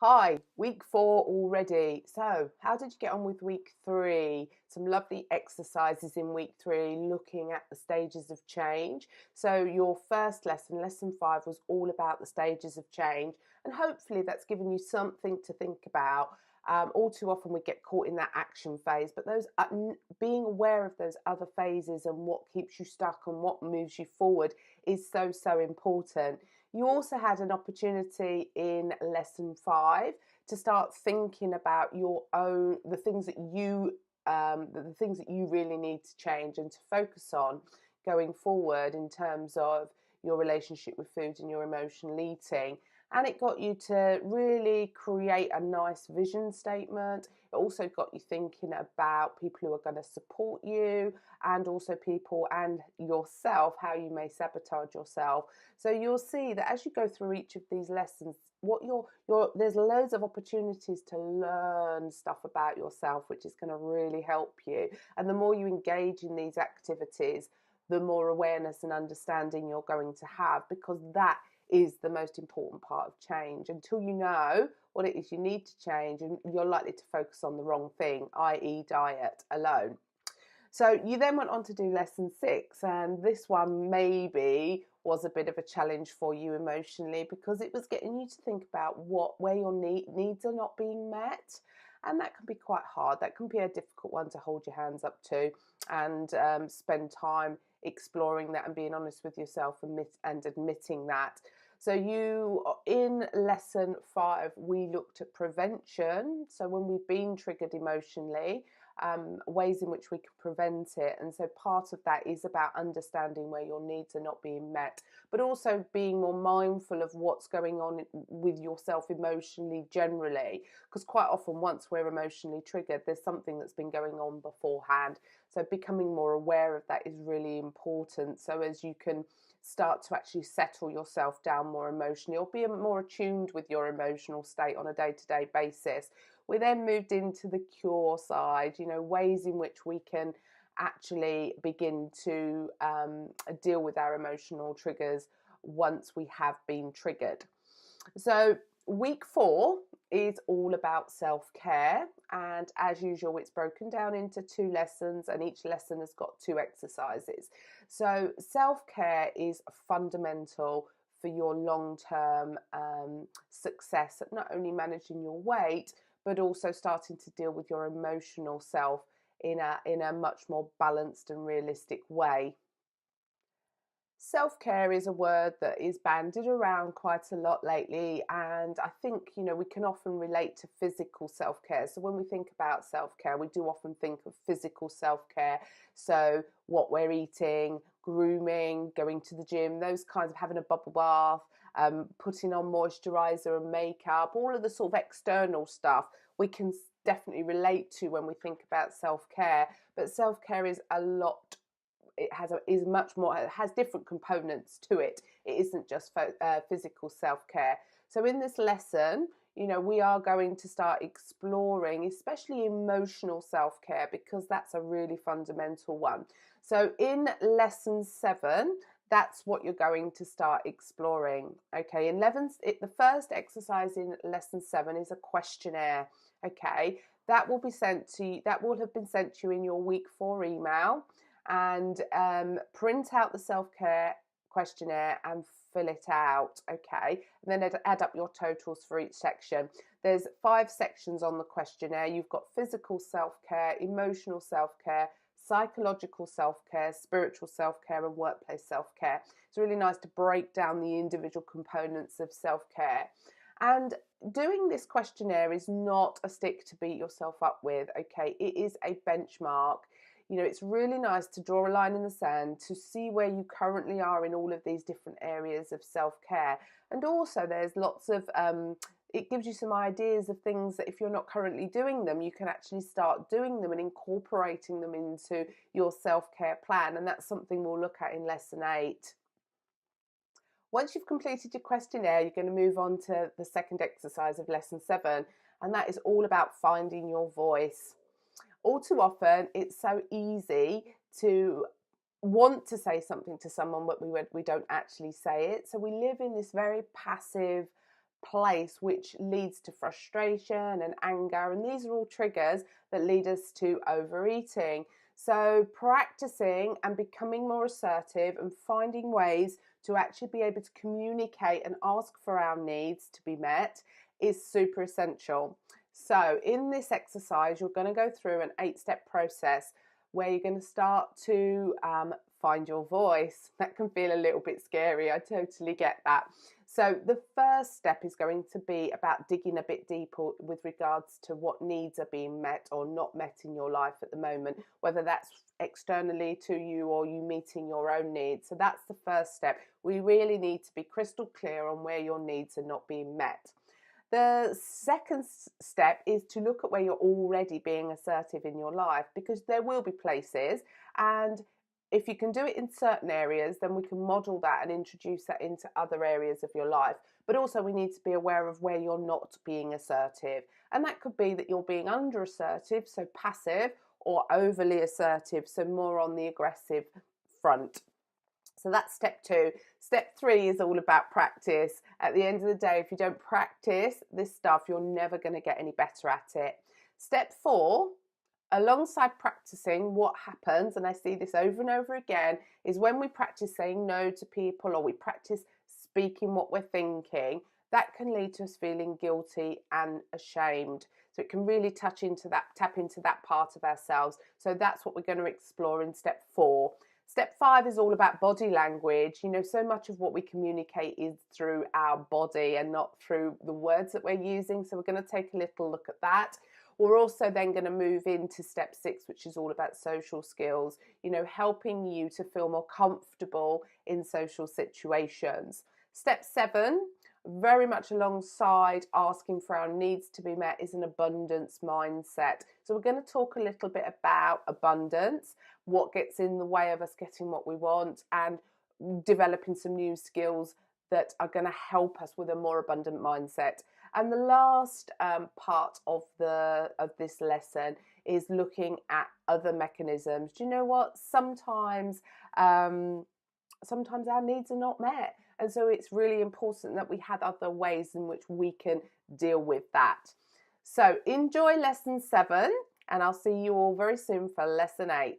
Hi, week 4 already. So, how did you get on with week 3? Some lovely exercises in week 3, looking at the stages of change. So, your first lesson, lesson 5, was all about the stages of change, and hopefully that's given you something to think about. All too often we get caught in that action phase, but being aware of those other phases and what keeps you stuck and what moves you forward is so important. You also had an opportunity in lesson 5 to start thinking about your own the things that you really need to change and to focus on going forward in terms of your relationship with food and your emotional eating. And it got you to really create a nice vision statement. It also got you thinking about people who are going to support you, and also people and yourself, how you may sabotage yourself. So you'll see that as you go through each of these lessons, there's loads of opportunities to learn stuff about yourself, which is going to really help you. And the more you engage in these activities, the more awareness and understanding you're going to have, because that is the most important part of change. Until you know what it is you need to change, and you're likely to focus on the wrong thing, i.e., diet alone. So you then went on to do lesson 6, and this one maybe was a bit of a challenge for you emotionally, because it was getting you to think about where your needs are not being met. And that can be quite hard. That can be a difficult one to hold your hands up to, and spend time exploring that and being honest with yourself and admitting that. So in lesson 5, we looked at prevention. So when we've been triggered emotionally, ways in which we can prevent it. And so part of that is about understanding where your needs are not being met, but also being more mindful of what's going on with yourself emotionally generally. Because quite often, once we're emotionally triggered, there's something that's been going on beforehand. So becoming more aware of that is really important. So as you can start to actually settle yourself down more emotionally, or be more attuned with your emotional state on a day-to-day basis. We then moved into the cure side, ways in which we can actually begin to deal with our emotional triggers once we have been triggered. So, week 4 is all about self-care, and as usual, it's broken down into 2 lessons, and each lesson has got 2 exercises. So, self-care is fundamental for your long-term success at not only managing your weight, but also starting to deal with your emotional self in a much more balanced and realistic way. Self-care is a word that is bandied around quite a lot lately, and I think we can often relate to physical self-care. So when we think about self-care, we do often think of physical self-care, so what we're eating, grooming, going to the gym, those kinds of, having a bubble bath, putting on moisturizer and makeup, all of the sort of external stuff we can definitely relate to when we think about self-care. But self-care is a lot, is much more, it has different components to it. It isn't just physical self-care. So in this lesson, we are going to start exploring especially emotional self-care, because that's a really fundamental one. So in lesson 7, that's what you're going to start exploring. Okay, the first exercise in lesson 7 is a questionnaire. Okay, that will have been sent to you in your week 4 email, and print out the self-care questionnaire and fill it out. Okay, and then add up your totals for each section. There's 5 sections on the questionnaire. You've got physical self-care, emotional self-care, psychological self-care, spiritual self-care, and workplace self-care. It's really nice to break down the individual components of self-care. And doing this questionnaire is not a stick to beat yourself up with. Okay, it is a benchmark. It's really nice to draw a line in the sand to see where you currently are in all of these different areas of self-care. And also there's lots of, it gives you some ideas of things that if you're not currently doing them, you can actually start doing them and incorporating them into your self-care plan. And that's something we'll look at in lesson 8. Once you've completed your questionnaire, you're going to move on to the second exercise of lesson 7, and that is all about finding your voice. All too often, it's so easy to want to say something to someone, but we don't actually say it. So we live in this very passive place, which leads to frustration and anger. And these are all triggers that lead us to overeating. So practicing and becoming more assertive and finding ways to actually be able to communicate and ask for our needs to be met is super essential. So in this exercise, you're going to go through an 8-step process where you're going to start to find your voice. That can feel a little bit scary. I totally get that. So the first step is going to be about digging a bit deeper with regards to what needs are being met or not met in your life at the moment, whether that's externally to you or you meeting your own needs. So that's the first step. We really need to be crystal clear on where your needs are not being met. The second step is to look at where you're already being assertive in your life, because there will be places, and if you can do it in certain areas, then we can model that and introduce that into other areas of your life. But also we need to be aware of where you're not being assertive. And that could be that you're being under assertive, so passive, or overly assertive, so more on the aggressive front. So that's step 2. Step 3 is all about practice. At the end of the day, if you don't practice this stuff, you're never going to get any better at it. Step 4, alongside practicing, what happens, and I see this over and over again, is when we practice saying no to people or we practice speaking what we're thinking, that can lead to us feeling guilty and ashamed. So it can really tap into that part of ourselves. So that's what we're going to explore in step 4. Step 5 is all about body language. You know, so much of what we communicate is through our body and not through the words that we're using. So we're going to take a little look at that. We're also then going to move into step 6, which is all about social skills, you know, helping you to feel more comfortable in social situations. Step 7, very much alongside asking for our needs to be met, is an abundance mindset. So we're going to talk a little bit about abundance, what gets in the way of us getting what we want, and developing some new skills that are going to help us with a more abundant mindset. And the last part of this lesson is looking at other mechanisms. Do you know what? Sometimes our needs are not met. And so it's really important that we have other ways in which we can deal with that. So enjoy lesson 7, and I'll see you all very soon for lesson 8.